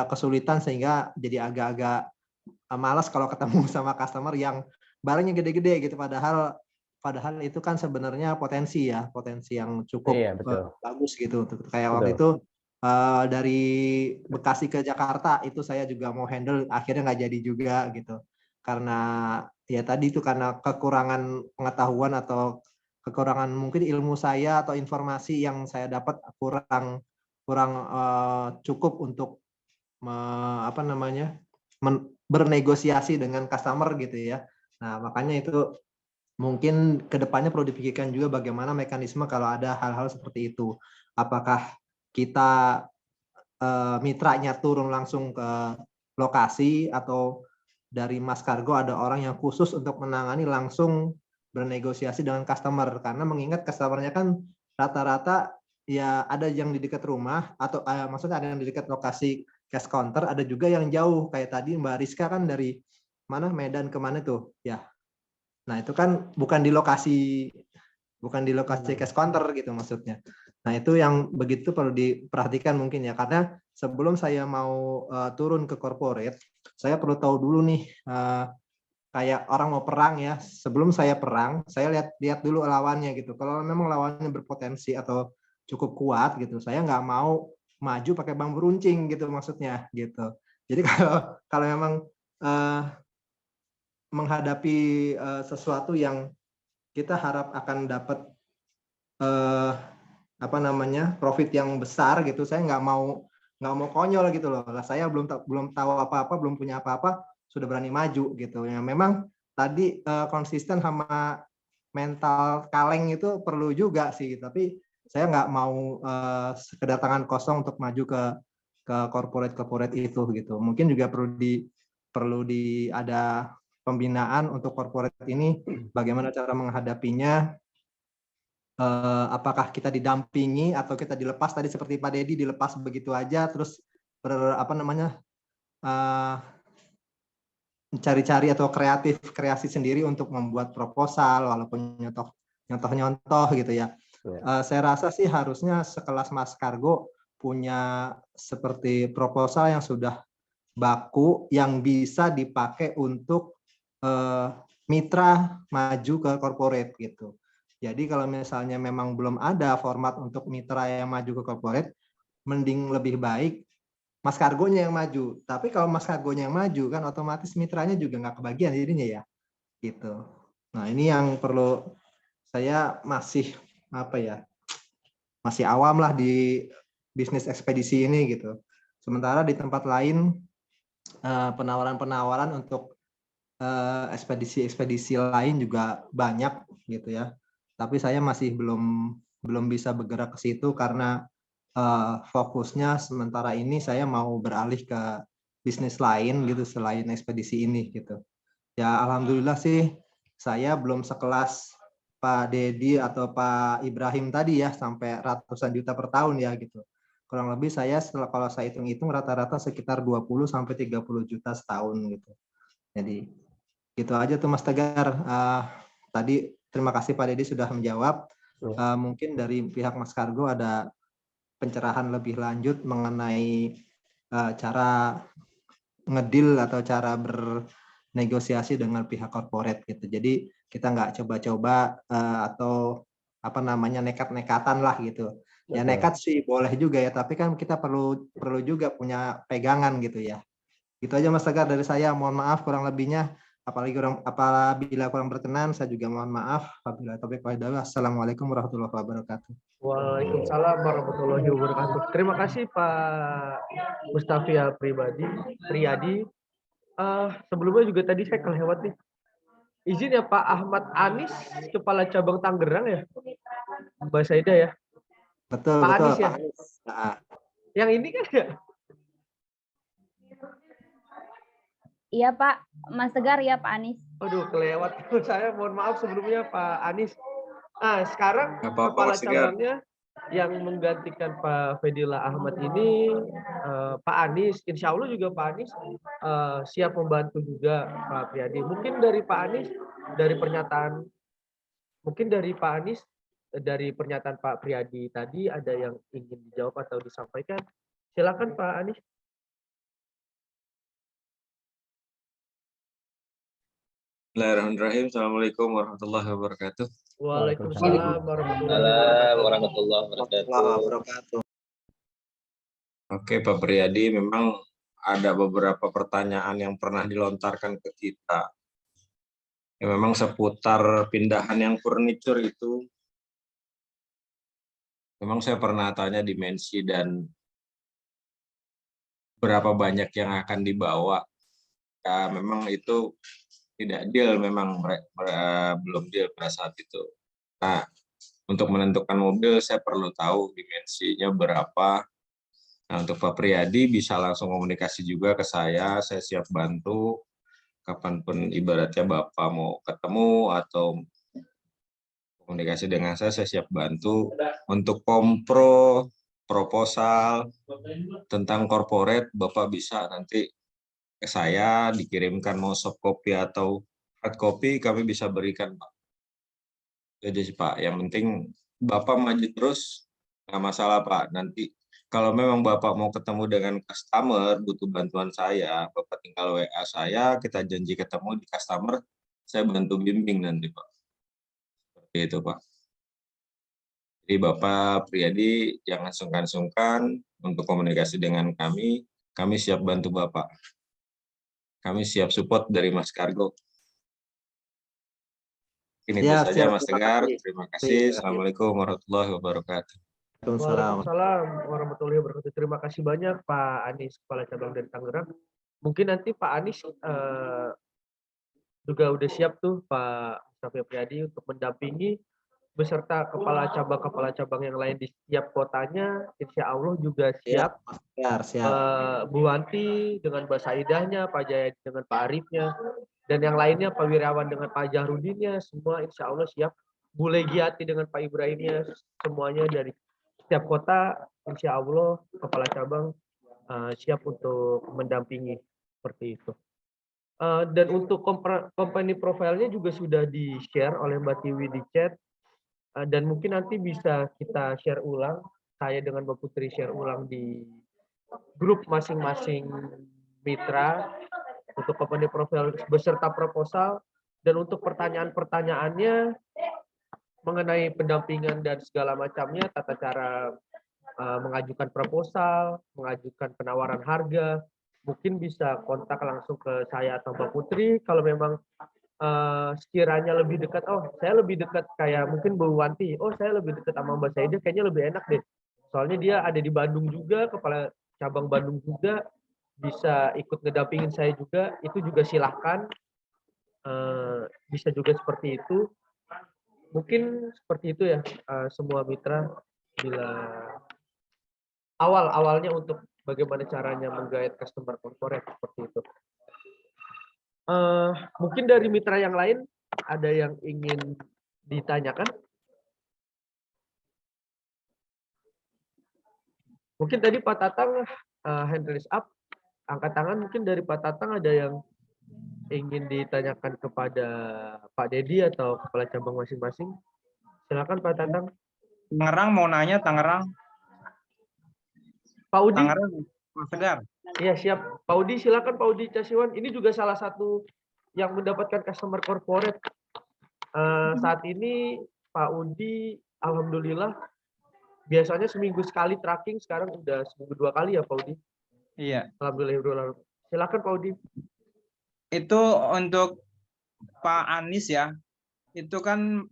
kesulitan sehingga jadi agak-agak malas kalau ketemu sama customer yang barangnya gede-gede gitu, padahal itu kan sebenarnya potensi yang cukup Iya, betul. bagus gitu. Kayak Betul. waktu itu dari Bekasi ke Jakarta itu saya juga mau handle, akhirnya nggak jadi juga gitu. Karena ya tadi itu karena kekurangan pengetahuan atau kekurangan mungkin ilmu saya atau informasi yang saya dapat kurang cukup untuk bernegosiasi dengan customer gitu ya. Nah, makanya itu mungkin kedepannya perlu dipikirkan juga bagaimana mekanisme kalau ada hal-hal seperti itu. Apakah kita mitranya turun langsung ke lokasi atau dari Mas Kargo ada orang yang khusus untuk menangani langsung bernegosiasi dengan customer, karena mengingat customernya kan rata-rata ya ada yang di dekat rumah atau maksudnya ada yang di dekat lokasi cash counter, ada juga yang jauh kayak tadi Mbak Rizka kan dari mana Medan ke mana tuh ya. Nah itu kan bukan di lokasi cash counter gitu maksudnya. Nah itu yang begitu perlu diperhatikan mungkin ya, karena sebelum saya mau turun ke corporate, saya perlu tahu dulu nih kayak orang mau perang ya, sebelum saya perang, saya lihat dulu lawannya gitu. Kalau memang lawannya berpotensi atau cukup kuat gitu, saya nggak mau maju pakai bambu runcing gitu maksudnya gitu. Jadi kalau memang menghadapi sesuatu yang kita harap akan dapat profit yang besar gitu, saya nggak mau konyol gitu loh. Saya belum tahu apa-apa, belum punya apa-apa, sudah berani maju gitu. Ya memang tadi konsisten sama mental kaleng itu perlu juga sih, tapi saya nggak mau kedatangan kosong untuk maju ke corporate itu gitu. Mungkin juga perlu ada pembinaan untuk corporate ini, bagaimana cara menghadapinya. Apakah kita didampingi atau kita dilepas tadi seperti Pak Dedi, dilepas begitu aja terus mencari-cari atau kreasi sendiri untuk membuat proposal walaupun nyontoh gitu ya. Saya rasa sih harusnya sekelas Mas Kargo punya seperti proposal yang sudah baku yang bisa dipakai untuk mitra maju ke corporate gitu. Jadi kalau misalnya memang belum ada format untuk mitra yang maju ke corporate, mending lebih baik Mas Kargonya yang maju. Tapi kalau Mas Kargonya yang maju kan otomatis mitranya juga nggak kebagian jadinya ya. Gitu. Nah ini yang perlu, saya masih masih awam lah di bisnis ekspedisi ini gitu. Sementara di tempat lain penawaran-penawaran untuk ekspedisi lain juga banyak gitu ya. Tapi saya masih belum bisa bergerak ke situ karena fokusnya sementara ini saya mau beralih ke bisnis lain gitu selain ekspedisi ini gitu. Ya alhamdulillah sih saya belum sekelas Pak Dedi atau Pak Ibrahim tadi ya sampai ratusan juta per tahun ya gitu. Kurang lebih saya kalau saya hitung-hitung rata-rata sekitar 20 sampai 30 juta setahun gitu. Jadi Gitu aja tuh Mas Tegar. Tadi terima kasih Pak Dedi sudah menjawab. Mungkin dari pihak Mas Kargo ada pencerahan lebih lanjut mengenai cara ngedil atau cara bernegosiasi dengan pihak corporate gitu. Jadi kita nggak coba-coba atau apa namanya nekat-nekatan lah gitu. Ya nekat sih boleh juga ya, tapi kan kita perlu juga punya pegangan gitu ya. Gitu aja Mas Tegar dari saya. Mohon maaf kurang lebihnya. Apabila kurang berkenan, saya juga mohon maaf. Apabila taufiq wal hidayah. Assalamualaikum warahmatullahi wabarakatuh. Waalaikumsalam warahmatullahi wabarakatuh. Terima kasih Pak Mustafia Priyadi. Sebelumnya juga tadi saya kelewat nih. Izin ya Pak Ahmad Anis, Kepala Cabang Tangerang ya? Mbak Saida ya? Betul, Pak betul. Anis ya? Pak Anis. Nah, Yang ini kan ya? Iya Pak, Mas Tegar ya Pak Anis. Aduh, kelewat. Saya mohon maaf sebelumnya Pak Anis. Sekarang Nggak apa-apa, Kepala Mas Tegar. Cabangnya yang menggantikan Pak Fedila Ahmad ini Pak Anis. Insya Allah juga Pak Anis siap membantu juga Pak Priyadi. Mungkin dari Pak Anis, dari pernyataan Pak Priyadi tadi ada yang ingin dijawab atau disampaikan. Silakan Pak Anis. Bismillahirrahmanirrahim. Assalamualaikum warahmatullahi wabarakatuh. Waalaikumsalam warahmatullahi Waalaikumsalam wabarakatuh. warahmatullahi wabarakatuh. Oke, Pak Priyadi, memang ada beberapa pertanyaan yang pernah dilontarkan ke kita. Ya, memang seputar pindahan yang furniture itu, memang saya pernah tanya dimensi dan berapa banyak yang akan dibawa. Ya, memang itu tidak deal, memang belum deal pada saat itu. Nah, untuk menentukan mobil saya perlu tahu dimensinya berapa. Nah, untuk Pak Priyadi bisa langsung komunikasi juga ke saya siap bantu kapanpun ibaratnya Bapak mau ketemu atau komunikasi dengan saya siap bantu. Untuk kompro, proposal tentang corporate, Bapak bisa nanti ke saya dikirimkan mau soft copy atau hard copy, kami bisa berikan Pak. Jadi Pak, yang penting Bapak maju terus, nggak masalah Pak. Nanti kalau memang Bapak mau ketemu dengan customer, butuh bantuan saya, Bapak tinggal WA saya, kita janji ketemu di customer, saya bantu bimbing nanti Pak. Seperti itu Pak. Jadi Bapak Priyadi jangan sungkan-sungkan untuk komunikasi dengan kami siap bantu Bapak. Kami siap support dari Mas Kargo. Ini itu saja Mas Tegar. Terima kasih. Assalamualaikum warahmatullahi wabarakatuh. Waalaikumsalam warahmatullahi wabarakatuh. Terima kasih banyak Pak Anis, Kepala Cabang dari Tangerang. Mungkin nanti Pak Anis juga udah siap tuh Pak Mustafia Priyadi untuk mendampingi beserta kepala cabang yang lain di setiap kotanya. Insya Allah juga siap. Bu Wanti dengan Mbak Saidahnya, Pak Jayadi dengan Pak Arifnya, dan yang lainnya Pak Wirawan dengan Pak Jahrudinnya, semua insya Allah siap. Bu Legiati dengan Pak Ibrahimnya, semuanya dari setiap kota insya Allah kepala cabang siap untuk mendampingi seperti itu. Dan untuk company profile-nya juga sudah di-share oleh Mbak Tiwi di chat, dan mungkin nanti bisa kita share ulang, saya dengan Mbak Putri share ulang di grup masing-masing mitra untuk company profile beserta proposal. Dan untuk pertanyaan-pertanyaannya mengenai pendampingan dan segala macamnya, tata cara mengajukan proposal, mengajukan penawaran harga, mungkin bisa kontak langsung ke saya atau Mbak Putri. Kalau memang sekiranya lebih dekat, saya lebih dekat kayak mungkin Bu Wanti, saya lebih dekat sama Mbak Saida, kayaknya lebih enak deh. Soalnya dia ada di Bandung juga, kepala cabang Bandung juga, bisa ikut ngedampingin saya juga, itu juga silahkan. Bisa juga seperti itu. Mungkin seperti itu ya, semua mitra, bila awalnya untuk bagaimana caranya menggait customer corporate seperti itu. Mungkin dari mitra yang lain ada yang ingin ditanyakan? Mungkin tadi Pak Tatang hand raise up, angkat tangan. Mungkin dari Pak Tatang ada yang ingin ditanyakan kepada Pak Dedi atau kepala cabang masing-masing? Silakan Pak Tatang. Tangerang mau nanya, Tangerang. Pak Udi. Tangerang, Mas Tegar. Iya siap. Pak Udi, silakan Pak Udi Casiwan. Ini juga salah satu yang mendapatkan customer corporate. Saat ini Pak Udi, alhamdulillah, biasanya seminggu sekali tracking, sekarang udah seminggu 2 kali ya Pak Udi. Iya. Alhamdulillah. Silakan Pak Udi. Itu untuk Pak Anies ya. Itu kan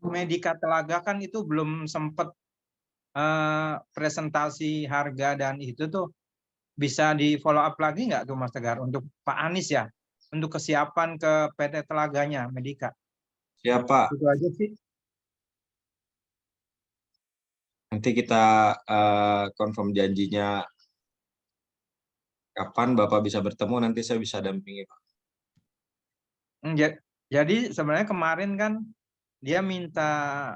Medika Telaga kan itu belum sempat presentasi harga dan itu tuh bisa di follow up lagi nggak tuh Mas Tegar untuk Pak Anies ya, untuk kesiapan ke PT Telaganya Medika. Siapa? Itu aja sih. Nanti kita confirm janjinya kapan Bapak bisa bertemu, nanti saya bisa dampingi Pak. Jadi sebenarnya kemarin kan dia minta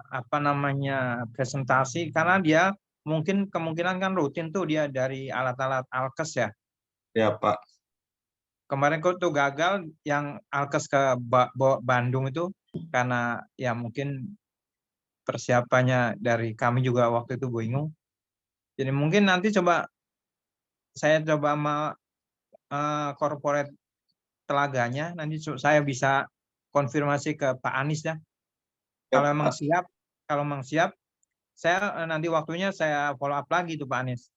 apa namanya presentasi karena dia mungkin kemungkinan kan rutin tuh dia dari alat-alat Alkes ya. Ya Pak. Kemarin kok tuh gagal yang Alkes ke Bandung itu karena ya mungkin persiapannya dari kami juga waktu itu bingung. Jadi mungkin nanti saya coba sama corporate Telaganya, nanti saya bisa konfirmasi ke Pak Anies ya. Kalau memang siap, saya nanti waktunya saya follow up lagi tuh Pak Anies.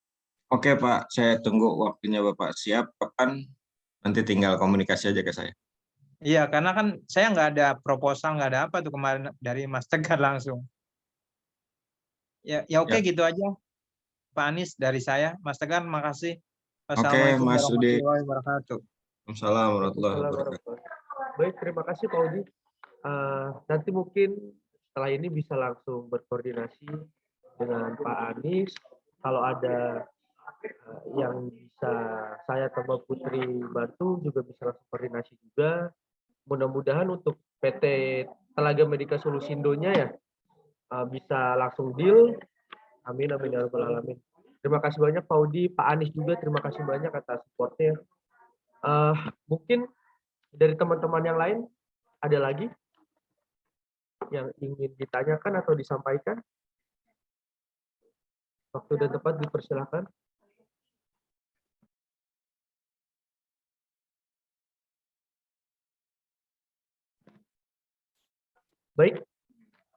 Oke Pak, saya tunggu waktunya Bapak siap kapan, nanti tinggal komunikasi aja ke saya. Iya, karena kan saya nggak ada proposal, nggak ada apa tuh kemarin dari Mas Tegar langsung. Ya oke gitu aja Pak Anies dari saya. Mas Tegar, makasih. Wassalamualaikum warahmatullahi wabarakatuh. Assalamualaikum warahmatullahi wabarakatuh. Baik, terima kasih Pak Udi. Nanti mungkin setelah ini bisa langsung berkoordinasi dengan Pak Anies. Kalau ada yang bisa saya atau Mbak Putri bantu juga bisa langsung koordinasi juga. Mudah-mudahan untuk PT Telaga Medika Solusindo-nya ya bisa langsung deal. Amin, amin ya rabbal alamin. Terima kasih banyak Pak Udi, Pak Anies juga terima kasih banyak atas supportnya. Mungkin dari teman-teman yang lain ada lagi yang ingin ditanyakan atau disampaikan? Waktu dan tempat dipersilakan. Baik,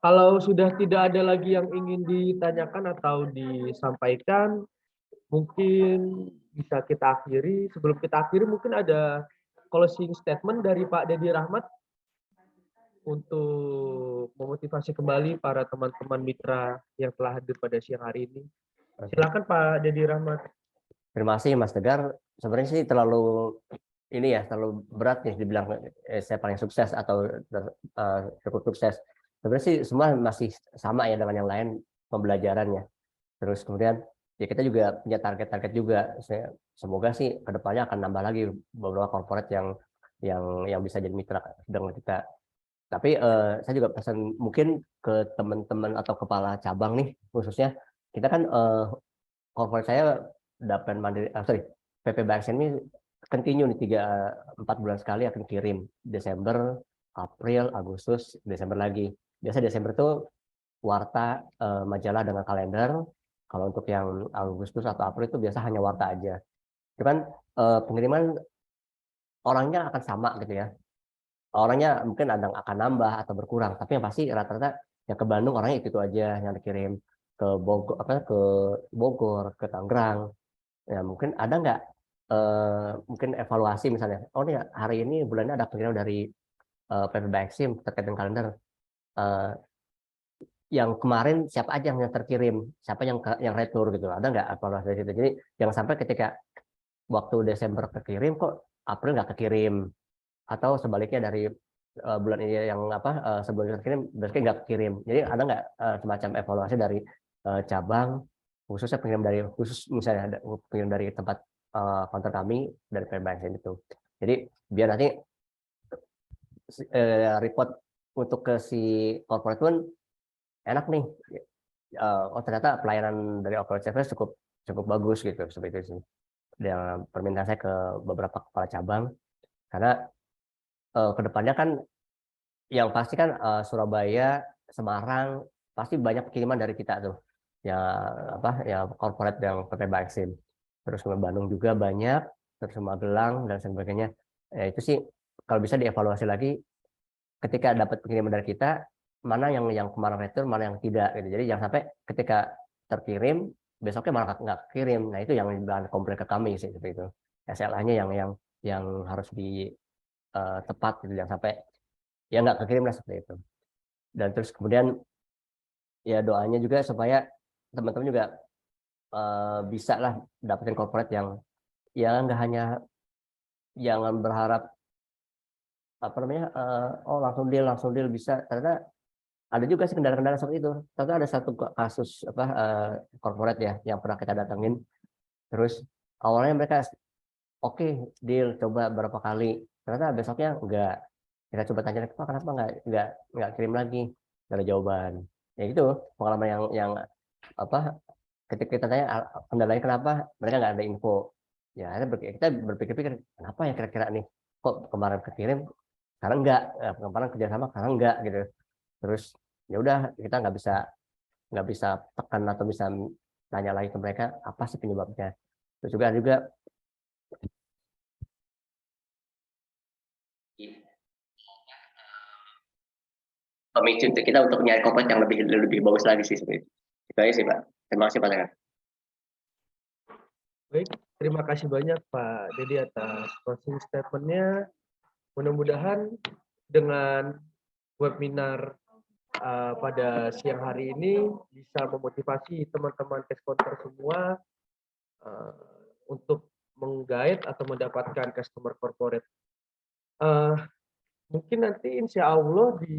kalau sudah tidak ada lagi yang ingin ditanyakan atau disampaikan, mungkin bisa kita akhiri. Sebelum kita akhiri, mungkin ada closing statement dari Pak Dedi Rahmat untuk memotivasi kembali para teman-teman mitra yang telah hadir pada siang hari ini. Silakan Pak Dedi Rahmat. Terima kasih Mas Tegar. Sebenarnya sih terlalu berat nih dibilang saya paling sukses atau cukup sukses. Sebenarnya sih semua masih sama ya dengan yang lain pembelajarannya. Terus kemudian ya kita juga punya target-target juga. Semoga sih kedepannya akan nambah lagi beberapa corporate yang bisa jadi mitra dengan kita. Tapi saya juga pesan mungkin ke teman-teman atau kepala cabang nih khususnya, kita kan corporate saya dapat mandiri, PP Bangsen ini continue nih 3-4 bulan sekali akan kirim Desember, April, Agustus, Desember lagi. Biasa Desember itu warta majalah dengan kalender. Kalau untuk yang Agustus atau April itu biasa hanya warta aja. Cuman pengiriman orangnya akan sama gitu ya. Orangnya mungkin ada akan nambah atau berkurang, tapi yang pasti rata-rata yang ke Bandung orangnya itu aja yang dikirim, ke Bogor, ke Tangerang. Ya mungkin ada nggak mungkin evaluasi misalnya, oh nih hari ini bulannya ada pengiriman dari PP Baxim terkait dengan kalender. Yang kemarin siapa aja yang terkirim, siapa yang retur gitu, ada nggak evaluasi dari situ? Jadi jangan sampai ketika waktu Desember kekirim kok April nggak kekirim, atau sebaliknya dari bulan ini yang sebelum terkirim berarti nggak kekirim. Jadi ada nggak semacam evaluasi dari cabang khususnya misalnya ada pengirim dari tempat kantor kami dari PBSN itu. Jadi biar nanti report untuk ke si corporate pun enak nih. Oh ternyata pelayanan dari operator service cukup bagus gitu seperti itu sih. Dan permintaan saya ke beberapa kepala cabang karena kedepannya kan yang pasti kan Surabaya, Semarang pasti banyak kiriman dari kita tuh, ya apa ya corporate yang PT Baksim. Terus ke Bandung juga banyak, terus ke Magelang dan sebagainya. Ya, itu sih kalau bisa dievaluasi lagi ketika dapat kiriman dari kita, mana yang kemarin retur, mana yang tidak gitu. Jadi jangan sampai ketika terkirim besoknya malah nggak kirim. Nah itu yang komplain ke kami sih seperti itu. SLA-nya yang harus di tepat gitu, jangan sampai ya nggak kekirim lah seperti itu. Dan terus kemudian ya doanya juga supaya teman-teman juga bisa lah dapetin corporate yang ya nggak hanya jangan berharap apa namanya oh langsung deal bisa, ternyata ada juga sih kendala-kendala seperti itu. Ternyata ada satu kasus apa corporate ya yang pernah kita datengin, terus awalnya mereka oke, deal coba berapa kali, ternyata besoknya enggak. Kita coba tanya Pak kenapa enggak kirim lagi, nggak ada jawaban. Ya itu pengalaman yang apa ketika kita tanya kendalanya kenapa, mereka nggak ada info. Ya kita berpikir-pikir kenapa ya kira-kira nih kok kemarin kekirim sekarang enggak, kemarin kerjasama sekarang enggak gitu. Terus ya udah kita nggak bisa tekan atau bisa tanya lagi ke mereka apa sih penyebabnya. Terus juga pemicu untuk kita untuk nyari corporate yang lebih bagus lagi sih seperti itu. Itu aja sih Pak. Terima kasih Pak Tegar. Baik, terima kasih banyak Pak Dedi atas closing statement-nya. Mudah-mudahan dengan webinar pada siang hari ini bisa memotivasi teman-teman cash counter semua untuk menggait atau mendapatkan customer corporate. Mungkin nanti insya Allah di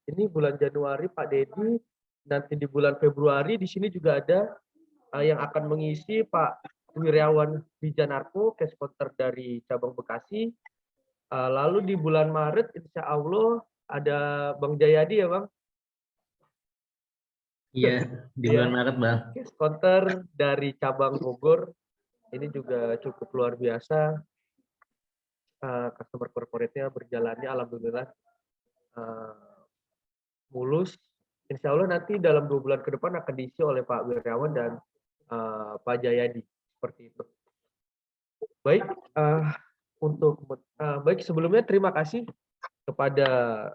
ini bulan Januari Pak Dedi, nanti di bulan Februari di sini juga ada yang akan mengisi Pak Wiryawan Wijanarko, cash counter dari cabang Bekasi. Lalu di bulan Maret insya Allah ada Bang Jayadi ya Bang? Iya, di bulan Maret Bang. Cash counter dari cabang Bogor, ini juga cukup luar biasa. Customer corporate-nya berjalannya alhamdulillah mulus. Insya Allah nanti dalam 2 bulan ke depan akan diisi oleh Pak Wiryawan dan Pak Jayadi seperti itu. Baik, baik sebelumnya terima kasih kepada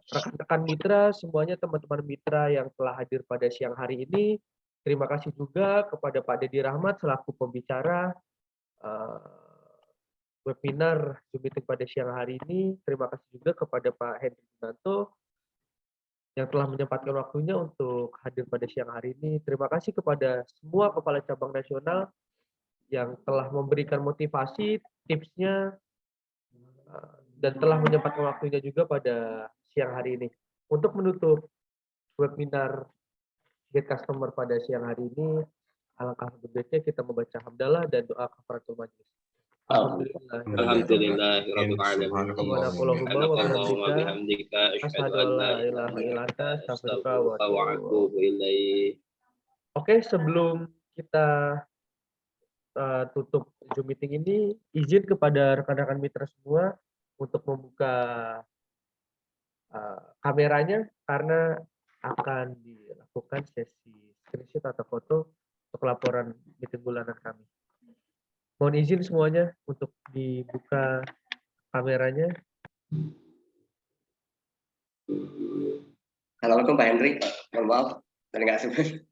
rekan-rekan mitra semuanya, teman-teman mitra yang telah hadir pada siang hari ini. Terima kasih juga kepada Pak Dedi Rahmat selaku pembicara webinar Zoom meeting pada siang hari ini. Terima kasih juga kepada Pak Hendri Dinanto yang telah menyempatkan waktunya untuk hadir pada siang hari ini. Terima kasih kepada semua kepala cabang nasional yang telah memberikan motivasi, tipsnya, dan telah menyempatkan waktunya juga pada siang hari ini. Untuk menutup webinar Get Customer pada siang hari ini, alangkah baiknya kita membaca hamdalah dan doa kafaratul majelis. Alhamdulillahirabbil alamin. Allahumma bihamdika asyhadu an la ilaha illa anta astaghfiruka wa atubu ilaik. Oke, sebelum kita tutup Zoom meeting ini, izin kepada rekan-rekan mitra semua untuk membuka kameranya karena akan dilakukan sesi screenshot atau foto untuk laporan meeting bulanan kami. Mohon izin semuanya untuk dibuka kameranya. Assalamualaikum Pak Hendri, mohon maaf dari nggak sempat.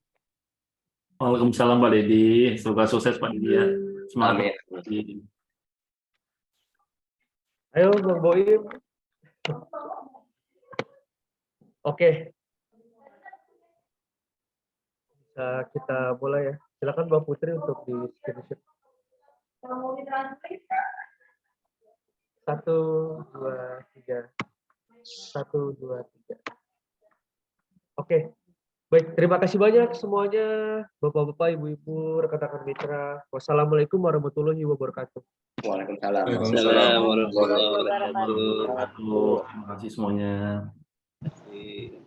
Waalaikumsalam Pak Dedi, semoga sukses Pak Dedi ya. Semangat. Ayo Bang Boim. Oke. Bisa kita mulai ya. Silakan Mbak Putri untuk di screenshot. 1, 2, 3. 1, 2, 3. Oke. Baik, terima kasih banyak semuanya, Bapak-bapak, Ibu-ibu, rekan-rekan mitra. Wassalamualaikum warahmatullahi wabarakatuh. Waalaikumsalam. Waalaikumsalam warahmatullahi wabarakatuh. Terima kasih semuanya. Terima kasih.